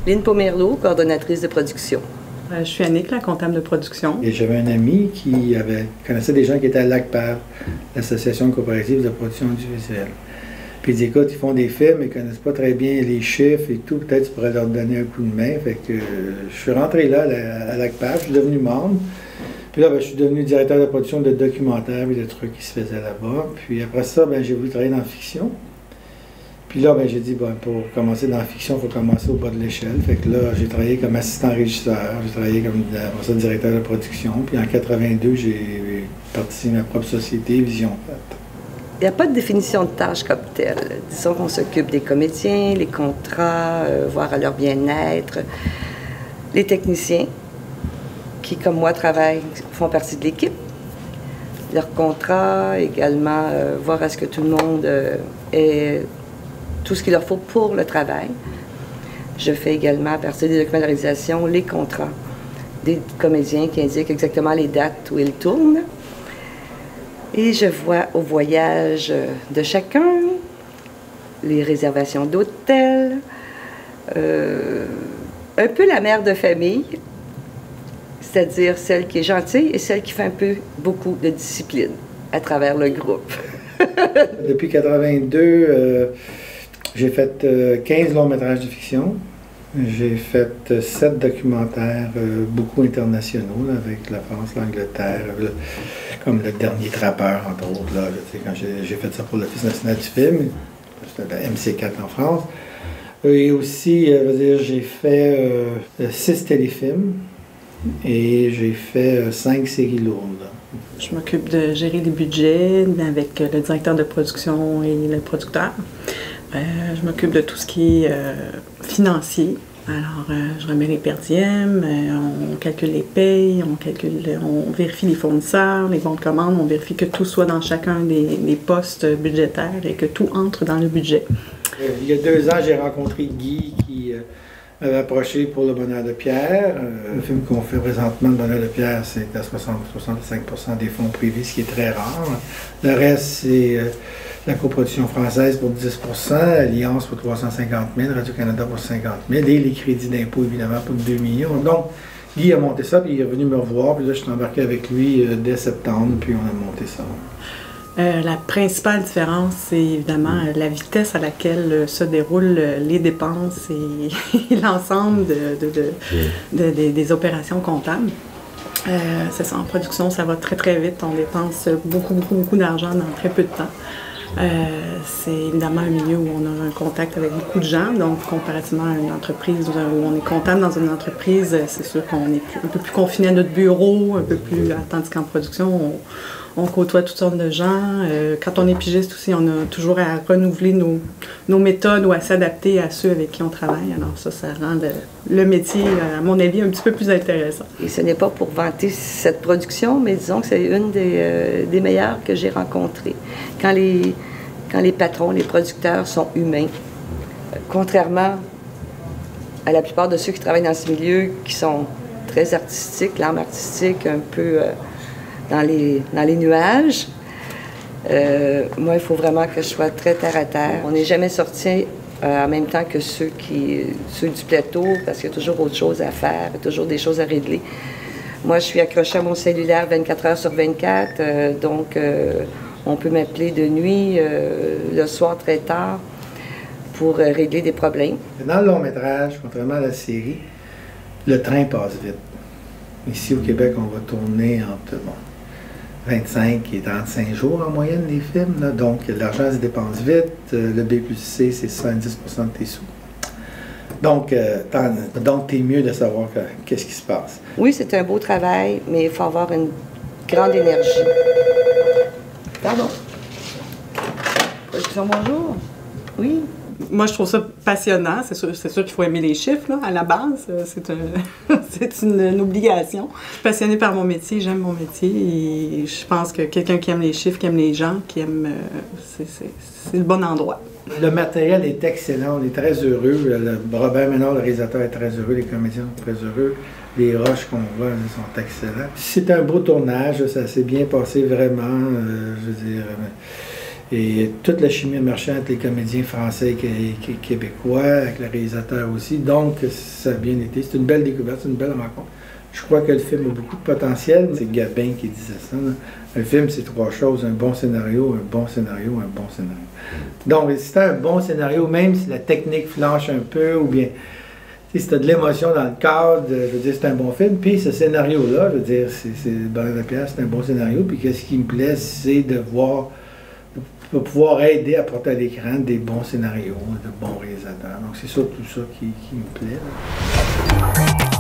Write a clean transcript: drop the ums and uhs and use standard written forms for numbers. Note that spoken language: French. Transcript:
Lynn Pomerleau, coordonnatrice de production. Je suis Annick, la comptable de production. Et j'avais un ami qui connaissait des gens qui étaient à l'ACPAR, l'Association coopérative de production audiovisuelle. Puis il dit, écoute, ils font des films, ils ne connaissent pas très bien les chiffres et tout, peut-être tu pourrais leur donner un coup de main. Fait que je suis rentré là à l'ACPAR, je suis devenu membre. Puis là, je suis devenu directeur de production de documentaires et de trucs qui se faisaient là-bas. Puis après ça, j'ai voulu travailler dans la fiction. Puis là, j'ai dit, pour commencer dans la fiction, il faut commencer au bas de l'échelle. Fait que là, j'ai travaillé comme assistant régisseur, j'ai travaillé comme directeur de production. Puis en 82, j'ai parti ma propre société, Vision Faite. Il n'y a pas de définition de tâche comme telle. Disons qu'on s'occupe des comédiens, les contrats, voir à leur bien-être, les techniciens qui, comme moi, font partie de l'équipe. Leurs contrats, également, voir à ce que tout le monde ait tout ce qu'il leur faut pour le travail. Je fais également, à partir des documents de réalisation, les contrats des comédiens qui indiquent exactement les dates où ils tournent. Et je vois au voyage de chacun, les réservations d'hôtels, un peu la mère de famille, c'est-à-dire celle qui est gentille et celle qui fait beaucoup de discipline à travers le groupe. Depuis 82, j'ai fait 15 longs métrages de fiction. J'ai fait 7 documentaires, beaucoup internationaux, là, avec la France, l'Angleterre, comme Le Dernier Trappeur, entre autres. Là, quand j'ai fait ça pour l'Office national du film, c'était la MC4 en France. Et aussi, j'ai fait 6 téléfilms et j'ai fait 5 séries lourdes. Je m'occupe de gérer les budgets avec le directeur de production et le producteur. Je m'occupe de tout ce qui est financier. Alors, je remets les perdièmes, on calcule les payes, on vérifie les fournisseurs, les bons de commande, on vérifie que tout soit dans chacun des postes budgétaires et que tout entre dans le budget. Il y a 2 ans, j'ai rencontré Guy qui m'avait approché pour Le Bonheur de Pierre. Le film qu'on fait présentement, Le Bonheur de Pierre, c'est à 60-65% des fonds privés, ce qui est très rare. Le reste, c'est la coproduction française pour 10%, Alliance pour 350 000, Radio-Canada pour 50 000, et les crédits d'impôt, évidemment, pour 2 millions. Donc, Guy a monté ça, puis il est venu me revoir, puis là, je suis embarqué avec lui dès septembre, puis on a monté ça. La principale différence, c'est évidemment la vitesse à laquelle se déroulent les dépenses et l'ensemble des opérations comptables. C'est ça, en production, ça va très, très vite. On dépense beaucoup d'argent dans très peu de temps. C'est évidemment un milieu où on a un contact avec beaucoup de gens, donc comparativement à une entreprise où on est comptable dans une entreprise, c'est sûr qu'on est un peu plus confiné à notre bureau, tandis qu'en production, on côtoie toutes sortes de gens. Quand on est pigiste aussi, on a toujours à renouveler nos méthodes ou à s'adapter à ceux avec qui on travaille. Alors ça rend le métier, à mon avis, un petit peu plus intéressant. Et ce n'est pas pour vanter cette production, mais disons que c'est une des meilleures que j'ai rencontrées. Quand les patrons, les producteurs sont humains, contrairement à la plupart de ceux qui travaillent dans ce milieu qui sont très artistiques, l'âme artistique un peu dans les nuages. Moi, il faut vraiment que je sois très terre à terre. On n'est jamais sorti en même temps que ceux du plateau, parce qu'il y a toujours autre chose à faire, il y a toujours des choses à régler. Moi, je suis accrochée à mon cellulaire 24 heures sur 24, donc on peut m'appeler de nuit, le soir très tard, pour régler des problèmes. Dans le long métrage, contrairement à la série, le train passe vite. Ici au Québec, on va tourner entre 25 et 35 jours en moyenne, les films. Là. Donc, l'argent se dépense vite. Le B plus C, c'est 70% de tes sous. Donc, t'es mieux de savoir qu'est-ce qui se passe. Oui, c'est un beau travail, mais il faut avoir une grande énergie. Pardon. Production, bonjour. Oui. Moi, je trouve ça passionnant. C'est sûr qu'il faut aimer les chiffres, là, à la base. C'est une obligation. Je suis passionnée par mon métier, j'aime mon métier. Et je pense que quelqu'un qui aime les chiffres, qui aime les gens, qui aime... c'est le bon endroit. Le matériel est excellent, on est très heureux. Robert Ménard, le réalisateur, est très heureux. Les comédiens sont très heureux. Les rushs qu'on voit sont excellents. C'est un beau tournage, ça s'est bien passé vraiment. Je veux dire... Et toute la chimie marchait entre les comédiens français et québécois, avec le réalisateur aussi. Donc, ça a bien été. C'est une belle découverte, c'est une belle rencontre. Je crois que le film a beaucoup de potentiel. C'est Gabin qui disait ça. Là. Un film, c'est 3 choses. Un bon scénario, un bon scénario, un bon scénario. Donc, si c'est un bon scénario, même si la technique flanche un peu, ou bien si tu as de l'émotion dans le cadre, je veux dire, c'est un bon film. Puis ce scénario-là, je veux dire, c'est Bernard Lapierre, c'est un bon scénario. Puis qu'est-ce qui me plaît, c'est de voir, de pouvoir aider à porter à l'écran des bons scénarios, de bons réalisateurs. Donc c'est surtout ça qui me plaît. Là.